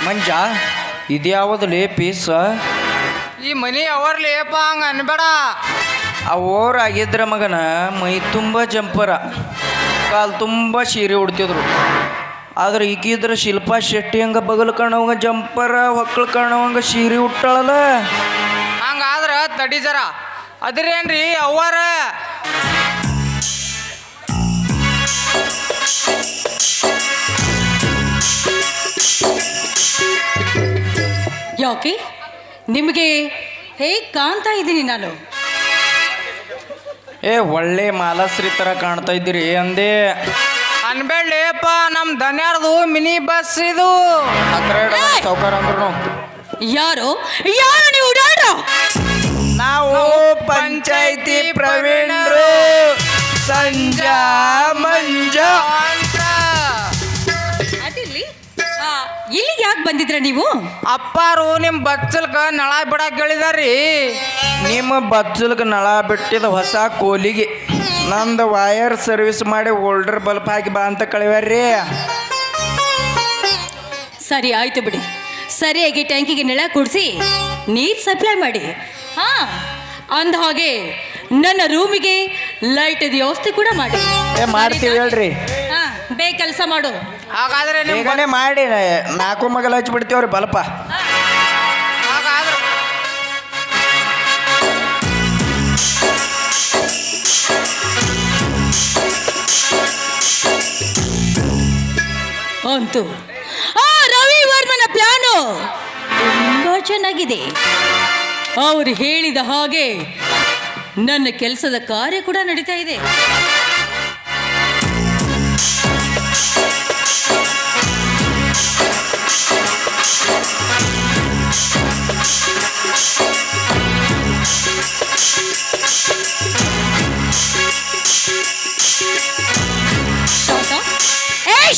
ಮಂಜ ಇದ್ಯಾವುದಲೇ piece ಈ ಮನಿ ಅವರ್ಲೇಪ ಹಂಗ ಅನ್ಬೇಡ. ಅವರಾಗಿದ್ರ ಮಗನ ಮೈ ತುಂಬ ಜಂಪರ, ಕಾಲು ತುಂಬ ಸೀರೆ ಉಡ್ತಿದ್ರು. ಆದ್ರೆ ಈಗಿದ್ರ ಶಿಲ್ಪಾ ಶೆಟ್ಟಿ ಹಂಗ ಬಗಲ್ ಕಾಣವಂಗ ಜಂಪರ, ಹೊಕ್ಕಳು ಕಾಣವಂಗ ಸೀರೆ ಉಟ್ಟಾಳಲ್ಲ. ಹಂಗಾದ್ರ ತಡಿ ಜರ. ಅದ್ರೇನ್ರಿ ಅವ್ವಾರ? ಯಾಕೆ ನಿಮಗೆ ಹೇಗೆ ಕಾಣ್ತಾ ಇದ್ದೀನಿ ನಾನು? ಒಳ್ಳೆ ಮಾಲಾಶ್ರೀ ಥರ ಕಾಣ್ತಾ ಇದ್ದೀರಿ ಅಂದೆ. ಅನ್ಬೇಡ್ಲೇಪ, ನಮ್ಮ ದನ್ಯಾರ್ದು ಮಿನಿ ಬಸ್ ಇದು. ಸೌಕರ್ ಅಂದ್ರು ಯಾರು ಯಾರು ನೀವು ಉಡಾಡ್ರ? ನಾವು ಪಂಚಾಯ್ತಿ ಪ್ರವೀಣರು, ಸಂಜಾ ಮಂಜಾ ಅಂತ. ಅದಿರ್ಲಿ, ಇಲ್ಲಿಗೆ ಯಾಕೆ ಬಂದಿದ್ರ ನೀವು? ಅಪ್ಪಾರು ನಿಮ್ಮ ಬಚ್ಚಲ್ಕ ನಳ ಬಿಡಕ್ಕೆ ಹೇಳಿದಾರಿ. ನಿಮ್ಮ ಬಚ್ಚಲ್ಗೆ ನಳ ಬಿಟ್ಟಿದ ಹೊಸ ಕೋಲಿಗೆ ನಂದು ವೈರ್ ಸರ್ವಿಸ್ ಮಾಡಿ ಓಲ್ಡರ್ ಬಲ್ಪ್ ಹಾಕಿ ಬಾ ಅಂತ ಕಳಿವ್ಯಾರ್ರಿ. ಸರಿ ಆಯ್ತು ಬಿಡಿ, ಸರಿಯಾಗಿ ಟ್ಯಾಂಕಿಗೆ ನೆಳ ಕುಡಿಸಿ ನೀರು ಸಪ್ಲೈ ಮಾಡಿ. ಹಾ, ಅಂದ ಹಾಗೆ ನನ್ನ ರೂಮಿಗೆ ಲೈಟ್ ವ್ಯವಸ್ಥೆ ಕೂಡ ಮಾಡಿ. ಮಾಡ್ತೀವಿ ಹೇಳ್ರಿ. ಹಾ, ಬೇಗ ಕೆಲಸ ಮಾಡು. ಹಾಗಾದ್ರೆ ಬೇಗನೆ ಮಾಡಿ 4 ಮಗಲು ಹಚ್ಚಿ ಬಿಡ್ತೀವ್ರಿ ಬಲ್ಪ. ಹಾಗಾದ್ರೆ ಅಂತೂ ಆ ರವಿ ವರ್ಮನ ಪ್ಲಾನು ತುಂಬಾ ಚೆನ್ನಾಗಿದೆ. ಅವರು ಹೇಳಿದ ಹಾಗೆ ನನ್ನ ಕೆಲಸದ ಕಾರ್ಯ ಕೂಡ ನಡೀತಾ ಇದೆ.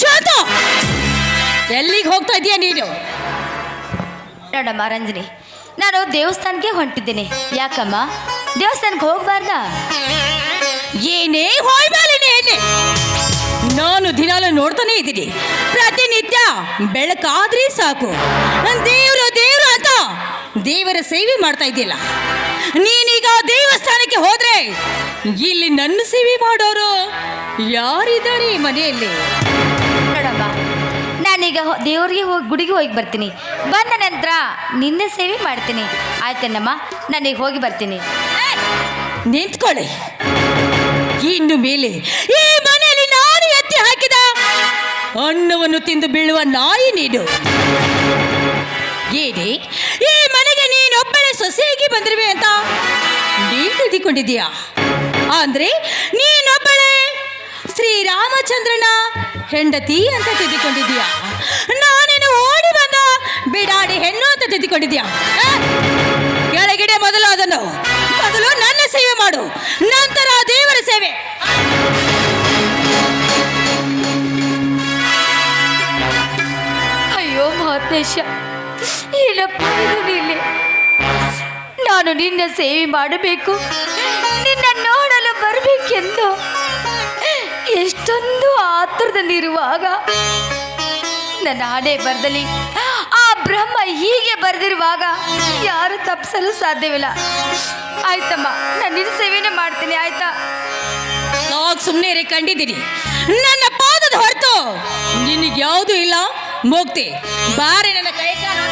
ಶಾಂತ, ಎಲ್ಲಿಗೆ ಹೋಗ್ತಾ ಇದೀಯ ನೀನು? ನೋಡಮ್ಮ ರಂಜನಿ, ನಾನು ದೇವಸ್ಥಾನಕ್ಕೆ ಹೊಂಟಿದ್ದೀನಿ. ಯಾಕಮ್ಮ ದೇವಸ್ಥಾನಕ್ಕೆ ಹೋಗ್ಬಾರ್ದ? ಏನೇ ಹೋಯ್ಬಾಲಿನೇ ಇಲ್ಲಿ. ನಾನು ದಿನಾಲು ನೋಡ್ತಾನೆ ಇದ್ದೀನಿ, ಪ್ರತಿನಿತ್ಯ ಬೆಳಕಾದ್ರೆ ಸಾಕು ದೇವರು ದೇವರು ಅಂತ ದೇವರ ಸೇವೆ ಮಾಡ್ತಾ ಇದ್ದಿಲ್ಲ. ನೀನೀಗ ದೇವಸ್ಥಾನಕ್ಕೆ ಹೋದ್ರೆ ಇಲ್ಲಿ ನನ್ನ ಸೇವೆ ಮಾಡೋರು ಯಾರಿದ್ದಾರೆ ಈ ಮನೆಯಲ್ಲಿ? ನೋಡಮ್ಮ, ನಾನೀಗ ದೇವ್ರಿಗೆ ಹೋಗಿ ಗುಡಿಗೆ ಹೋಗಿ ಬರ್ತೀನಿ. ಬಂದ ನಂತರ ನಿನ್ನೆ ಸೇವೆ ಮಾಡ್ತೀನಿ. ಆಯ್ತೇನಮ್ಮ, ನಾನೀಗ ಹೋಗಿ ಬರ್ತೀನಿ. ನಿಂತ್ಕೊಳ್ಳಿ. ಇನ್ನು ಮೇಲೆ ಈ ಮನೆಯಲ್ಲಿ ನಾನು ಎತ್ತಿ ಹಾಕಿದ ಅನ್ನವನ್ನು ತಿಂದು ಬೀಳುವ ನಾಯಿ ನೀನು. ಏನೇ ಈ ಮನೆಗೆ ನೀನೊಬ್ಬಳೆ ಸೊಸೆಯಾಗಿ ಬಂದಿರುವೆ ಅಂತ ನೀನು ತಿಳಿದುಕೊಂಡಿದ್ದೀಯಾ? ಅಂದ್ರೆ ನೀನೊಬ್ಬಳೆ ಶ್ರೀರಾಮಚಂದ್ರನ ಹೆಂಡತಿ ಅಂತ ತಿದ್ದಿಕೊಂಡಿದ್ದೀಯಾ? ನಾನೇನು ಓಡಿ ಬಂದ ಬಿಡಾಡಿ ಹೆಣ್ಣು ಅಂತ ತಿದ್ದಿಕೊಂಡಿದ್ದೀಯಾ? ಕೆಳಗಿಡೆ ಮೊದಲು ನನ್ನ ಸೇವೆ ಮಾಡು, ನಂತರ ದೇವರ ಸೇವೆ. ಅಯ್ಯೋ ಮಹೇಶ, ಏನಪ್ಪ ಇದು ನೀನೆ? ನಾನು ನಿನ್ನ ಸೇವೆ ಮಾಡಬೇಕು, ನಿನ್ನ ನೋಡಲು ಬರಬೇಕೆಂದು ಎಷ್ಟೊಂದು ಆತುರದಲ್ಲಿರುವಾಗ ನನ್ನ ಹಣೆ ಬರದಲ್ಲಿ ಆ ಬ್ರಹ್ಮ ಹೀಗೆ ಬರೆದಿರುವಾಗ ಯಾರು ತಪ್ಪಿಸಲು ಸಾಧ್ಯವಿಲ್ಲ. ಆಯ್ತಮ್ಮ, ನಾನು ನಿನ್ನ ಸೇವೆನೇ ಮಾಡ್ತೀನಿ. ಆಯ್ತಾ? ಸುಮ್ಮನೆ ಕಂಡಿದ್ದೀನಿ. ನನ್ನ ಪಾದದ ಹೊರತು ನಿನಗೆ ಯಾವುದೂ ಇಲ್ಲ. ಮುಕ್ತಿ ಬಾರಿ ನನ್ನ ಕೈ ಕಾಲು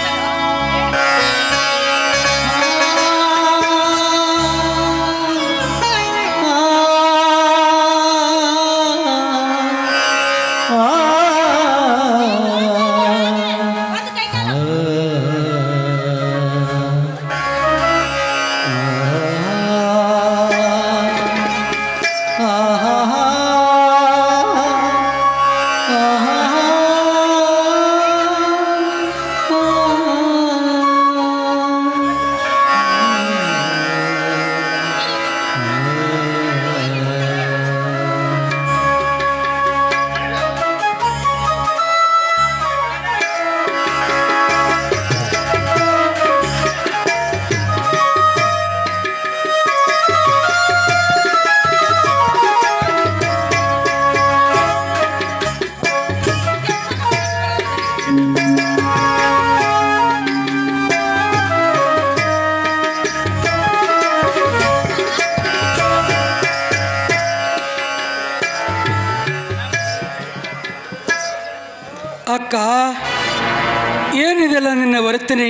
ಅಕ್ಕ, ಏನಿದೆಲ್ಲ ನಿನ್ನ ವರ್ತನೆ?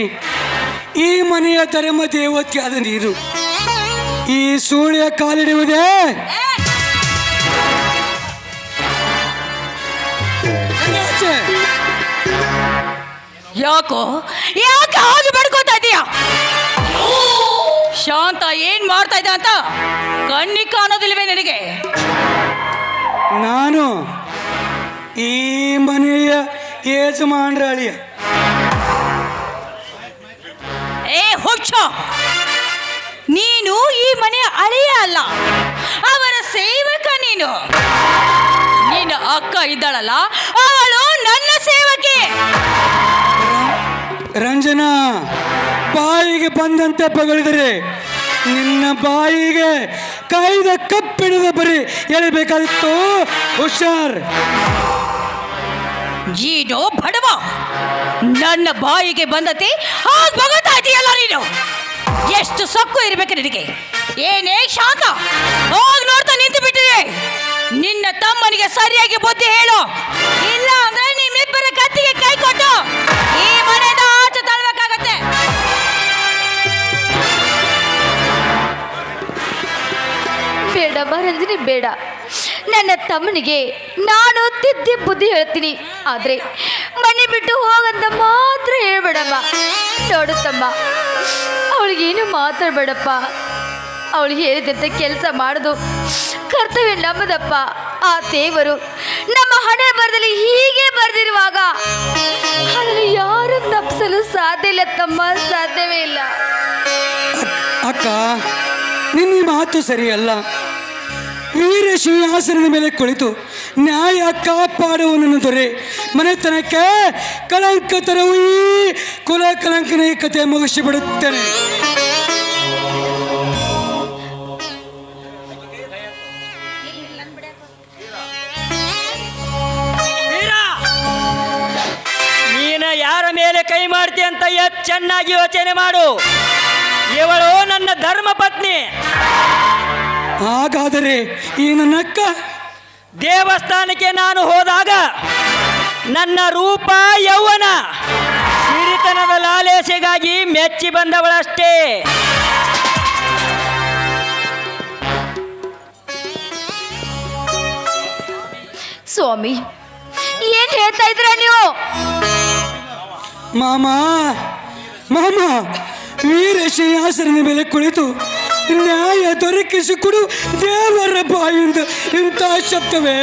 ಈ ಮನೆಯ ಧರ್ಮ ದೇವತೆ ಆದ ನೀರು ಈ ಸೂಳೆಯ ಕಾಲಿಡುವುದೇ? ಯಾಕೋ ಯಾಕೆ ಹಾಗೆ ಬಡ್ಕೋತಾ ಇದೀಯ? ಶಾಂತ ಏನ್ ಮಾಡ್ತಾ ಇದ್ದ ಅಂತ ಕಣ್ಣಿಗೆ ಕಾಣೋದಿಲ್ವೇ ನಿನಗೆ? ನಾನು ಈ ಮನೆಯ ಯಜಮಾನ್ರಾಳಿಯ. ಏ ಹುಚ್ಚ, ನೀನು ಈ ಮನೆಯ ಅಳಿಯ ಅಲ್ಲ, ಅವರ ಸೇವಕ. ನೀನು ನಿನ್ನ ಅಕ್ಕ ಇದ್ದಾಳಲ್ಲ, ಅವಳು ನನ್ನ ಸೇವಕಿ. ರಂಜನಾ, ಬಾಯಿಗೆ ಬಂದಂತೆ ಪಗಳಿದರೆ ನಿನ್ನ ಬಾಯಿಗೆ ಕಾಯ್ದ ಕಪ್ಪಿಡಿದ ಬರೀ ಎಳಬೇಕಾದಿತ್ತು. ಹುಷಾರ್. ಏನೋ ಬಡವ, ನನ್ನ ಬಾಯಿಗೆ ಬಂದತೆ ಹಾಗೆ ಬಗತಾ ಇದೆಯಲ್ಲ ನೀನು. ಎಷ್ಟು ಸೊಕ್ಕು ಇರ್ಬೇಕು ನಿನಗೆ? ಏನೇ ಶಾಂತ, ಹೋಗಿ ನೋಡ್ತಾ ನಿಂತು ಬಿಟ್ಟಿದೆ. ನಿನ್ನ ತಮ್ಮನಿಗೆ ಸರಿಯಾಗಿ ಬುದ್ಧಿ ಹೇಳು, ಇಲ್ಲ ಅಂದ್ರೆ ನಿಮ್ಮಿಬ್ಬರ ಕತ್ತಿಗೆ ಕೈ ಕೊಟ್ಟು ಈ ಮನೆಯಿಂದ ಆಚೆ ತಳ್ಳಬೇಕಾಗತ್ತೆ. ಬೇಡಮ್ಮ ರಂಜನಿ, ಬೇಡ. ನನ್ನ ತಮ್ಮನಿಗೆ ನಾನು ತಿದ್ದಿ ಬುದ್ಧಿ ಹೇಳ್ತೀನಿ, ಆದರೆ ಮನೆ ಬಿಟ್ಟು ಹೋಗಂತ ಮಾತ್ರ ಹೇಳ್ಬೇಡಮ್ಮ. ನೋಡುತ್ತಮ್ಮ, ಅವಳಿಗೇನು ಮಾತಾಡ್ಬೇಡಪ್ಪ. ಅವಳಿಗೆ ಹೇಳಿದಂತೆ ಕೆಲಸ ಮಾಡೋದು ಕರ್ತವ್ಯ ನಮ್ಮದಪ್ಪ. ಆ ದೇವರು ನಮ್ಮ ಹಣೆ ಬರದಲ್ಲಿ ಹೀಗೆ ಬರೆದಿರುವಾಗ ಅದನ್ನು ಯಾರು ತಪ್ಪಿಸಲು ಸಾಧ್ಯ ಇಲ್ಲ ತಮ್ಮ, ಸಾಧ್ಯವೇ ಇಲ್ಲ. ಅಕ್ಕ, ನಿನ್ನ ಮಾತು ಸರಿಯಲ್ಲ. ವೀರ ಸಿಂಹಾಸನದ ಮೇಲೆ ಕುಳಿತು ನ್ಯಾಯ ಕಾಪಾಡುವನನ್ನು ದೊರೆ ಮನೆತನಕ್ಕೆ ಕಳಂಕ ತರವು ಈ ಕುಲ ಕಳಂಕನ ಈ ಕಥೆ ಮುಗಿಸಿಬಿಡುತ್ತೇನೆ. ನೀನು ಯಾರ ಮೇಲೆ ಕೈ ಮಾಡ್ತೀಯ ಅಂತ ಚೆನ್ನಾಗಿ ಯೋಚನೆ ಮಾಡು. ಇವಳು ನನ್ನ ಧರ್ಮ ಪತ್ನಿ. ಹಾಗಾದರೆ ಈ ನನ್ನಕ್ಕ ದೇವಸ್ಥಾನಕ್ಕೆ ನಾನು ಹೋದಾಗ ನನ್ನ ರೂಪ ಯೌವನ ಸಿರಿತನದ ಲಾಲೇಸೆಗಾಗಿ ಮೆಚ್ಚಿ ಬಂದವಳಷ್ಟೇ. ಸ್ವಾಮಿ, ಏನ್ ಹೇಳ್ತಾ ಇದ್ರ ನೀವು? ಮಾಮ ಮಾಮ, ವೀರ ಸಿಂಹಾಸನದ ಮೇಲೆ ಕುಳಿತು ನ್ಯಾಯ ದೊರಕಿಸಿಕೊಡು ದೇವರ ಬಾಯಿಂದ ಇಂಥ ಶಬ್ದವೇ?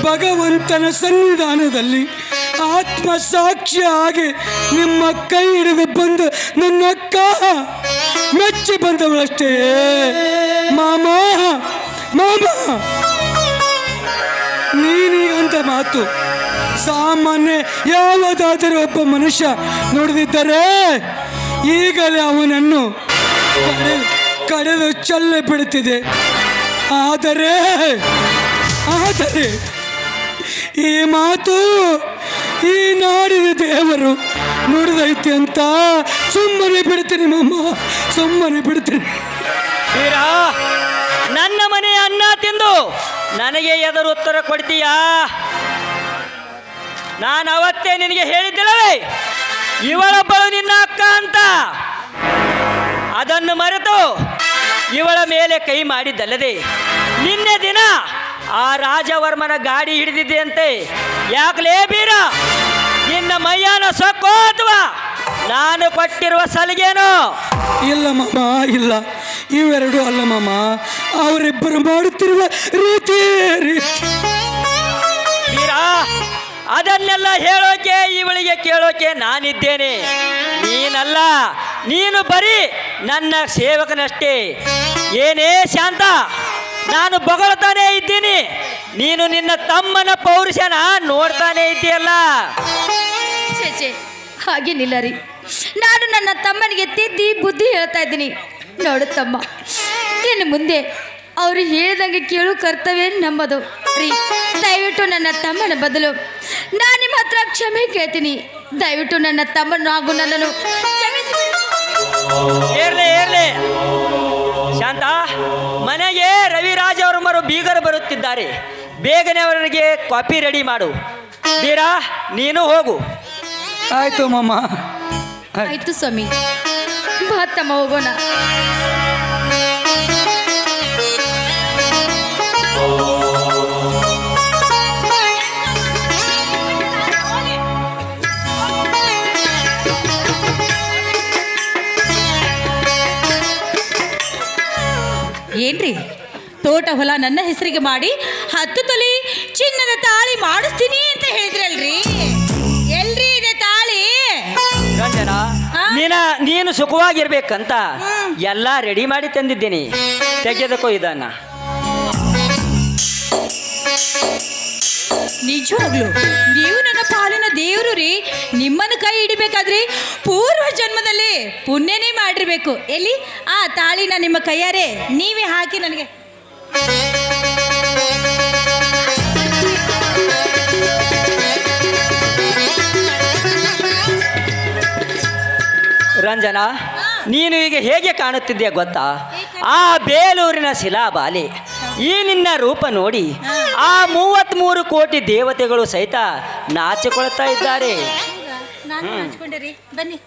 ಭಗವಂತನ ಸನ್ನಿಧಾನದಲ್ಲಿ ಆತ್ಮ ಸಾಕ್ಷಿಯಾಗಿ ನಿಮ್ಮ ಕೈ ಹಿಡಿದು ಬಂದು ನನ್ನ ಅಕ್ಕ ಮೆಚ್ಚಿ ಬಂದವಳಷ್ಟೇ. ಮಾಮ ಮಾಮ, ನೀನೀಗಂತ ಮಾತು ಸಾಮಾನ್ಯ ಯಾವುದಾದರೂ ಒಬ್ಬ ಮನುಷ್ಯ ನೋಡಿದಿದ್ದರೆ ಈಗಲೇ ಅವನನ್ನು ಕಡೆದು ಚೆಲ್ಲ ಬಿಡುತ್ತಿದೆ. ಆದರೆ ಈ ಮಾತು ಈ ನಾಡಿನ ದೇವರು ನುಡಿದೈತಿ ಅಂತ ಸುಮ್ಮನೆ ಬಿಡ್ತೀನಿ ಮಾಮ, ಸುಮ್ಮನೆ ಬಿಡ್ತೀನಿ. ವೀರ, ನನ್ನ ಮನೆ ಅನ್ನ ತಿಂದು ನನಗೆ ಎದುರು ಉತ್ತರ ಕೊಡ್ತೀಯಾ? ನಾನು ಅವತ್ತೇ ನಿನಗೆ ಹೇಳಿದ್ದಿಲ್ಲವೇ ಇವಳೊಬ್ಬಳು ನಿನ್ನ ಅಕ್ಕ ಅಂತ? ಅದನ್ನು ಮರೆತು ಇವಳ ಮೇಲೆ ಕೈ ಮಾಡಿದ್ದಲ್ಲದೆ ನಿನ್ನೆ ದಿನ ಆ ರಾಜವರ್ಮನ ಗಾಡಿ ಹಿಡಿದಿದ್ದೆ ಅಂತೆ. ಯಾಕಲೇ ಬೀರ, ನಿನ್ನ ಮೈಯಾನ ಸೊಕ್ಕೋ ಅಥವಾ ನಾನು ಕೊಟ್ಟಿರುವ ಸಲಿಗೇನೋ? ಇಲ್ಲ ಮಾಮ, ಇಲ್ಲ, ಇವೆರಡು ಅಲ್ಲ ಮಾಮ, ಅವರಿಬ್ಬರು ಮಾಡುತ್ತಿರುವ ರೀತಿ. ವೀರ, ಅದನ್ನೆಲ್ಲ ಹೇಳೋಕೆ ಇವಳಿಗೆ ಕೇಳೋಕೆ ನಾನಿದ್ದೇನೆ, ನೀನಲ್ಲ. ನೀನು ಬರೀ ನನ್ನ ಸೇವಕನಷ್ಟೇ. ಏನೇ ಶಾಂತ, ನಾನು ಬೊಗಳ್ತಾನೇ ಇದ್ದೀನಿ, ನೀನು ನಿನ್ನ ತಮ್ಮನ ಪೌರುಷನ ನೋಡ್ತಾನೆ ಇದ್ದೀಯಲ್ಲ. ಚೇಚೆ, ಹಾಗೇನಿಲ್ಲ ರೀ. ನಾನು ನನ್ನ ತಮ್ಮನಿಗೆ ತಿದ್ದಿ ಬುದ್ಧಿ ಹೇಳ್ತಾ ಇದ್ದೀನಿ. ನೋಡು ತಮ್ಮ, ಇನ್ನು ಮುಂದೆ ಅವರು ಹೇಳಿದಂಗೆ ಕೇಳು ಕರ್ತವ್ಯ ನಮ್ಮದು ರೀ. ದಯವಿಟ್ಟು ನನ್ನ ತಮ್ಮನ ಬದಲು ನಾನು ನಿಮ್ಮ ಹತ್ರ ಕ್ಷಮೆ ಕೇಳ್ತೀನಿ. ದಯವಿಟ್ಟು ನನ್ನ ತಮ್ಮನ ಹಾಗೂ ನನ್ನನ್ನು ಏರ್ಲೆ ಶಾಂತ, ಮನೆಗೆ ರವಿರಾಜ್ ಅವರ ಬೀಗರು ಬರುತ್ತಿದ್ದಾರೆ. ಬೇಗನೆ ಅವರಿಗೆ ಕಾಪಿ ರೆಡಿ ಮಾಡು. ಬೀರ ನೀನು ಹೋಗು. ಆಯ್ತು ಮಾಮ. ಆಯ್ತು ಸ್ವಾಮಿ, ಬಾ ತಮ್ಮ ಹೋಗೋಣ. ಏನ್ರಿ, ತೋಟ ಹೊಲ ನನ್ನ ಹೆಸರಿಗೆ ಮಾಡಿ 10 ತೊಲಿ ಚಿನ್ನದ ತಾಳಿ ಮಾಡಿಸ್ತೀನಿ ಅಂತ ಹೇಳಿದ್ರಲ್ರಿ, ಎಲ್ರಿ ಇದೆ ತಾಳಿ? ರಂಜನ, ನೀನು ಸುಖವಾಗಿರ್ಬೇಕಂತ ಎಲ್ಲ ರೆಡಿ ಮಾಡಿ ತಂದಿದ್ದೀನಿ, ತೆಗೆದುಕೋ ಇದನ್ನ. ನಿಜವಾಗ್ಲು ನೀವು ನನ್ನ ಪಾಲಿನ ದೇವರು ರೀ. ನಿಮ್ಮನ್ನು ಕೈ ಹಿಡಿಬೇಕಾದ್ರೆ ಪೂರ್ವ ಜನ್ಮದಲ್ಲಿ ಪುಣ್ಯನೇ ಮಾಡಿರ್ಬೇಕು. ಎಲ್ಲಿ ಆ ತಾಳಿನ ನಿಮ್ಮ ಕೈಯಾರೆ ನೀವೇ ಹಾಕಿ ನನಗೆ. ರಂಜನಾ, ನೀನು ಈಗ ಹೇಗೆ ಕಾಣುತ್ತಿದ್ದೀಯ ಗೊತ್ತಾ? ಆ ಬೇಲೂರಿನ ಶಿಲಾಬಾಲೆ ಈ ನಿನ್ನ ರೂಪ ನೋಡಿ ಆ 33 ಕೋಟಿ ದೇವತೆಗಳು ಸಹಿತ ನಾಚಿಕೊಳ್ತಾ ಇದ್ದಾರೆ. ಬನ್ನಿ.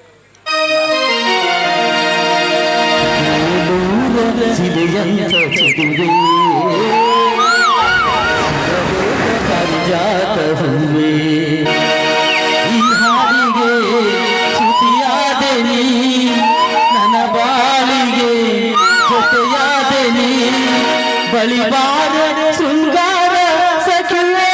ನನ್ನ ಬಾಳಿಗೆ ಜೊತೆಯಾದೆ ನೀ, ಬಳಿಬಾರ ಶೃಂಗಾರ ಸಖಿಯೇ.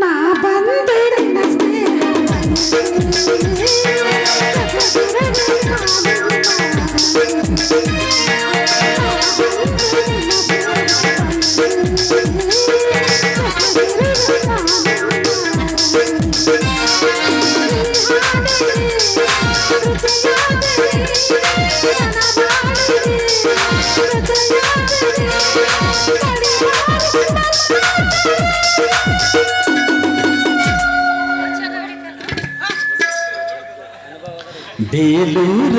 ನಾ ಬಂದೆ ನಿನ್ನ ಬೇಲೂರ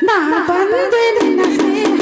ನಾ ಬಂದೆ ನಿನ್ನ ಸ್ನೇಹ